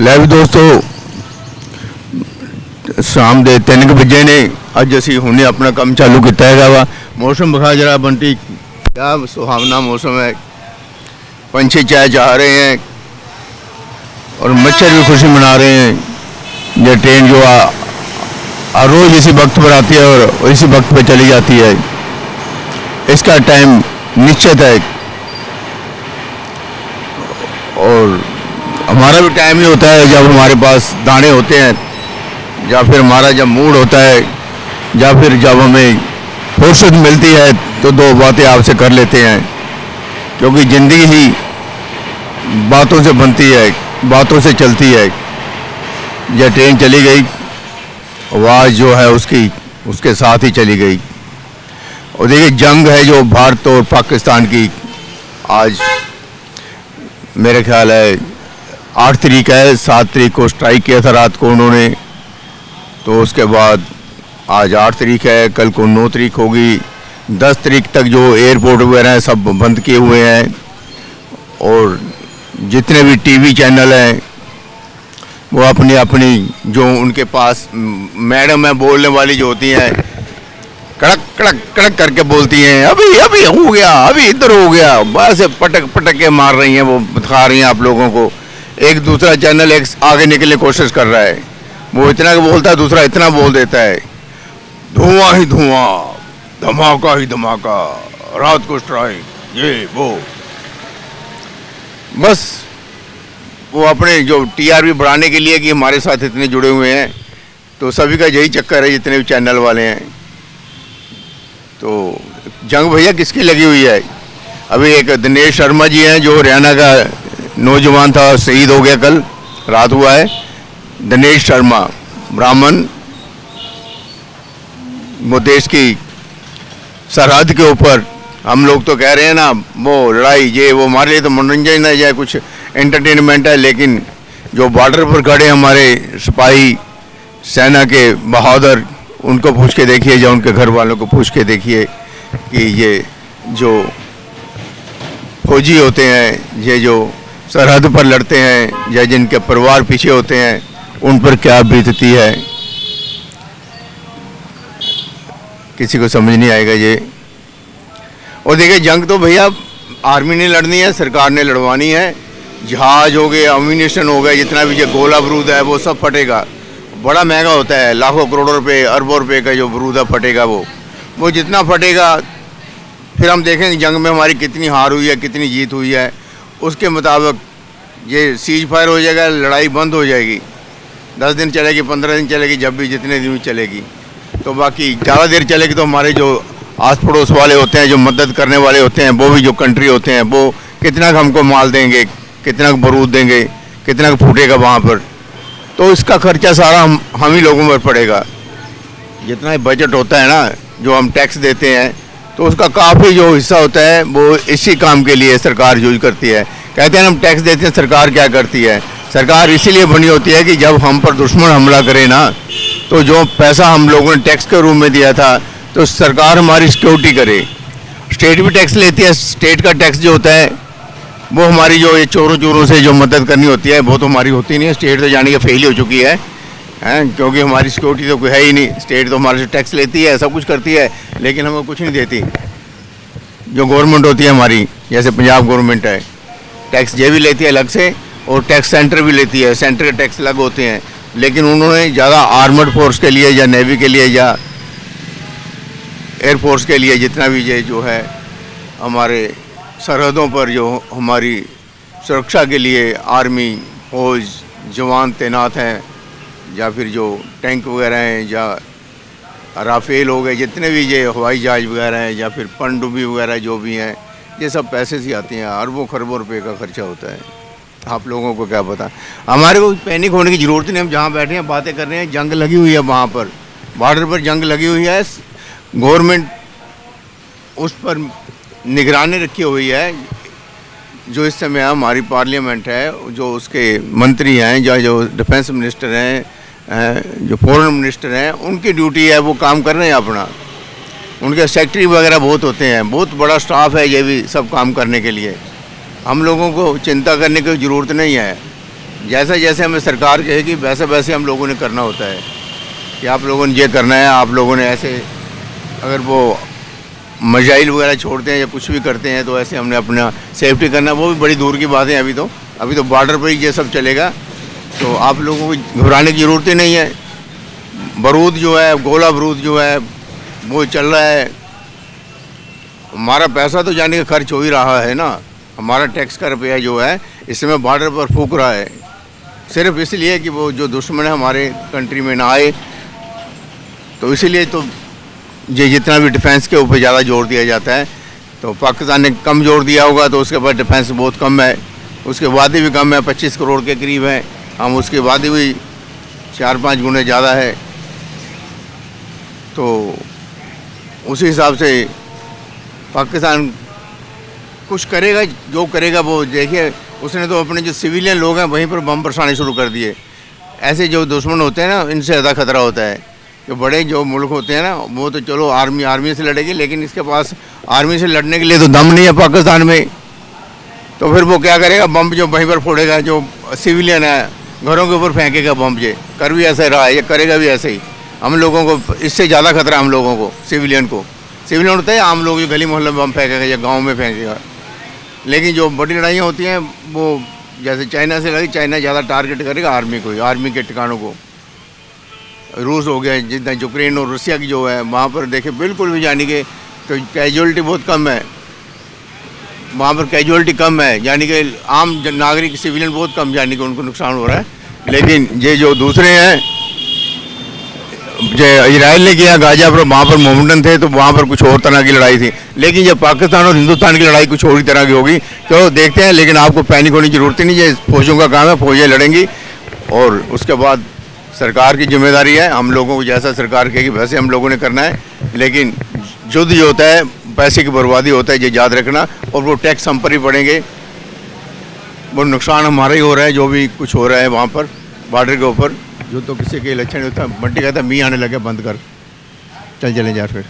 ਲੈ ਵੀ ਦੋਸਤੋ शाम ਦੇ 3 ਵਜੇ ਨੇ। ਅੱਜ ਅਸੀਂ ਹੁਣੇ ਆਪਣਾ ਕੰਮ ਚਾलू ਕੀਤਾ ਹੈਗਾ ਵਾ। मौसम दिखा जरा बंटी, क्या सुहावना मौसम है। पंछी चाय चाह रहे हैं और मच्छर भी खुशी मना रहे हैं। ये ट्रेन जो रोज़ इसी वक्त पर आती है और इसी वक्त पर चली जाती है। इसका टाइम निश्चित है और हमारा भी टाइम ही होता है जब हमारे पास दाने होते हैं, या फिर हमारा जब मूड होता है, या फिर जब हमें फुर्सत मिलती है तो दो बातें आपसे कर लेते हैं, क्योंकि ज़िंदगी ही बातों से बनती है, बातों से चलती है। यह ट्रेन चली गई, आवाज़ जो है उसके साथ ही चली गई। और देखिए जंग है जो भारत और पाकिस्तान की, आज मेरे ख्याल है 8 तारीख है, 7 तारीख को स्ट्राइक किया था रात को उन्होंने। तो उसके बाद आज 8 तारीख है, कल को 9 तारीख होगी। 10 तारीख तक जो एयरपोर्ट वगैरह हैं सब बंद किए हुए हैं और जितने भी टीवी चैनल हैं वो अपनी अपनी जो उनके पास मैडम है बोलने वाली जो होती हैं, कड़क कड़क कड़क करके बोलती हैं, अभी अभी हो गया, अभी इधर हो गया, बस पटक पटक के मार रही हैं, वो दिखा रही हैं आप लोगों को। एक दूसरा चैनल एक आगे निकलने की कोशिश कर रहा है, वो इतना बोलता है, दूसरा इतना बोल देता है, धुआं ही धुआं, धमाका ही धमाका, रात को स्ट्राइक, ये वो। बस वो अपने जो टीआरपी बढ़ाने के लिए कि हमारे साथ इतने जुड़े हुए हैं, तो सभी का यही चक्कर है जितने भी चैनल वाले हैं। तो जंग भैया किसकी लगी हुई है? अभी एक दिनेश शर्मा जी हैं जो हरियाणा का नौजवान था, शहीद हो गया, कल रात हुआ है। दिनेश शर्मा ब्राह्मण, वो देश की सरहद के ऊपर, हम लोग तो कह रहे हैं ना वो लड़ाई ये वो हमारे लिए तो मनोरंजन है या कुछ एंटरटेनमेंट है, लेकिन जो बॉर्डर पर खड़े हमारे सिपाही सेना के बहादुर, उनको पूछ के देखिए या उनके घर वालों को पूछ के देखिए कि ये जो फौजी होते हैं, ये जो सरहद पर लड़ते हैं या जिनके परिवार पीछे होते हैं, उन पर क्या बीतती है, किसी को समझ नहीं आएगा ये। और देखिए जंग तो भैया आर्मी ने लड़नी है, सरकार ने लड़वानी है। जहाज हो गए, अम्यूनिशन हो गए, जितना भी जो गोला बारूद है वो सब फटेगा। बड़ा महंगा होता है, लाखों करोड़ों रुपए अरबों रुपए का जो बारूद फटेगा, वो जितना फटेगा फिर हम देखेंगे जंग में हमारी कितनी हार हुई है, कितनी जीत हुई है। उसके मुताबिक ये सीज फायर हो जाएगा, लड़ाई बंद हो जाएगी। 10 दिन चलेगी, 15 दिन चलेगी, जब भी जितने दिन चलेगी। तो बाकी ज़्यादा देर चलेगी तो हमारे जो आस पड़ोस वाले होते हैं, जो मदद करने वाले होते हैं, वो भी जो कंट्री होते हैं, वो कितना हमको माल देंगे, कितना बारूद देंगे, कितना फूटेगा वहाँ पर। तो इसका खर्चा सारा हम ही लोगों पर पड़ेगा। जितना बजट होता है ना, जो हम टैक्स देते हैं, तो उसका काफ़ी जो हिस्सा होता है वो इसी काम के लिए सरकार यूज करती है। कहते हैं हम टैक्स देते हैं, सरकार क्या करती है? सरकार इसीलिए बनी होती है कि जब हम पर दुश्मन हमला करे ना, तो जो पैसा हम लोगों ने टैक्स के रूप में दिया था, तो सरकार हमारी सिक्योरिटी करे। स्टेट भी टैक्स लेती है, स्टेट का टैक्स जो होता है वो हमारी जो ये चोरों चोरों से जो मदद करनी होती है वो तो हमारी होती नहीं है। स्टेट तो जाने के फेल हो चुकी है, क्योंकि हमारी सिक्योरिटी तो कोई है ही नहीं। स्टेट तो हमारे से टैक्स लेती है, सब कुछ करती है, लेकिन हमें कुछ नहीं देती। जो गवर्नमेंट होती है हमारी, जैसे पंजाब गवर्नमेंट है, टैक्स ये भी लेती है अलग से और टैक्स सेंटर भी लेती है, सेंटर के टैक्स अलग होते हैं। लेकिन उन्होंने ज़्यादा आर्मड फोर्स के लिए या नेवी के लिए या एयरफोर्स के लिए जितना भी ये जो है हमारे सरहदों पर जो हमारी सुरक्षा के लिए आर्मी फौज जवान तैनात हैं, या फिर जो टैंक वगैरह हैं, या राफेल हो गए, जितने भी ये हवाई जहाज वगैरह हैं, या फिर पनडुब्बी वगैरह जो भी हैं, ये सब पैसे से आती हैं। अरबों खरबों रुपए का खर्चा होता है। आप लोगों को क्या पता। हमारे को पैनिक होने की ज़रूरत नहीं। हम जहाँ बैठे हैं बातें कर रहे हैं, जंग लगी हुई है, वहाँ पर बॉर्डर पर जंग लगी हुई है। गवर्नमेंट उस पर निगरानी रखी हुई है। जो इस समय हमारी पार्लियामेंट है, जो उसके मंत्री हैं, जो डिफेंस मिनिस्टर हैं, जो फॉरेन मिनिस्टर हैं, उनकी ड्यूटी है, वो काम कर रहे हैं अपना। उनके सेक्रेटरी वगैरह बहुत होते हैं, बहुत बड़ा स्टाफ है ये भी सब काम करने के लिए। हम लोगों को चिंता करने की ज़रूरत नहीं है। जैसा जैसे हमें सरकार कहेगी वैसे वैसे हम लोगों ने करना होता है कि आप लोगों ने ये करना है, आप लोगों ने ऐसे, अगर वो मिसाइल वगैरह छोड़ते हैं या कुछ भी करते हैं तो ऐसे हमने अपना सेफ्टी करना, वो भी बड़ी दूर की बात है। अभी तो बॉर्डर पर ही ये सब चलेगा, तो आप लोगों को घबराने की ज़रूरत ही नहीं है। बारूद जो है, गोला बारूद जो है वो चल रहा है, हमारा पैसा तो जाने का खर्च हो ही रहा है ना, हमारा टैक्स का रुपया जो है इस समय बॉर्डर पर फूक रहा है, सिर्फ इसलिए कि वो जो दुश्मन है हमारे कंट्री में ना आए। तो इसीलिए तो ये जितना भी डिफेंस के ऊपर ज़्यादा जोर दिया जाता है, तो पाकिस्तान ने कम जोर दिया होगा तो उसके बाद डिफेंस बहुत कम है, उसके वादे भी कम है, 25 करोड़ के करीब है, हम उसके वादे भी 4-5 गुने ज़्यादा है। तो उसी हिसाब से पाकिस्तान कुछ करेगा, जो करेगा वो देखिए। उसने तो अपने जो सिविलियन लोग हैं वहीं पर बम बरसाने शुरू कर दिए। ऐसे जो दुश्मन होते हैं ना, इनसे ज़्यादा खतरा होता है कि बड़े जो मुल्क होते हैं ना, वो तो चलो आर्मी से लड़ेगी, लेकिन इसके पास आर्मी से लड़ने के लिए तो दम नहीं है पाकिस्तान में। तो फिर वो क्या करेगा, बम जो वहीं पर फोड़ेगा, जो सिविलियन है घरों के ऊपर फेंकेगा बम। ये कर भी ऐसा रहा है, ये करेगा भी ऐसे ही। हम लोगों को इससे ज़्यादा खतरा, हम लोगों को, सिविलियन होता है, आम लोग जो गली मोहल्ले में बम फेंकेगा या गाँव में फेंकेगा। लेकिन जो बड़ी लड़ाइयाँ होती हैं वो जैसे चाइना से लड़ी, चाइना ज़्यादा टारगेट करेगा आर्मी को, आर्मी के ठिकानों को। रूस हो गया, जितना यूक्रेन और रूसिया की जो है वहाँ पर देखे बिल्कुल भी यानी कि तो कैजुअलिटी बहुत कम है, वहाँ पर कैजुअलिटी कम है, यानी कि आम नागरिक सिविलियन बहुत कम यानी कि उनको नुकसान हो रहा है। लेकिन ये जो दूसरे हैं, जो इजराइल ने किया गाजा पर, वहाँ पर मोमेंटम थे तो वहाँ पर कुछ और तरह की लड़ाई थी। लेकिन जब पाकिस्तान और हिंदुस्तान की लड़ाई कुछ और ही तरह की होगी तो देखते हैं। लेकिन आपको पैनिक होने की ज़रूरत ही नहीं है, फौजों का काम है, फौजें लड़ेंगी और उसके बाद सरकार की जिम्मेदारी है, हम लोगों को जैसा सरकार कहेगी वैसे हम लोगों ने करना है। लेकिन युद्ध जो होता है पैसे की बर्बादी होता है, ये याद रखना। और वो टैक्स हम पर ही पड़ेंगे, वो नुकसान हमारा ही हो रहा है जो भी कुछ हो रहा है वहाँ पर बॉर्डर के ऊपर। जो तो किसी के लक्षण होता है, मट्टी कहता है मी आने लगे बंद कर, चल चले जा फिर।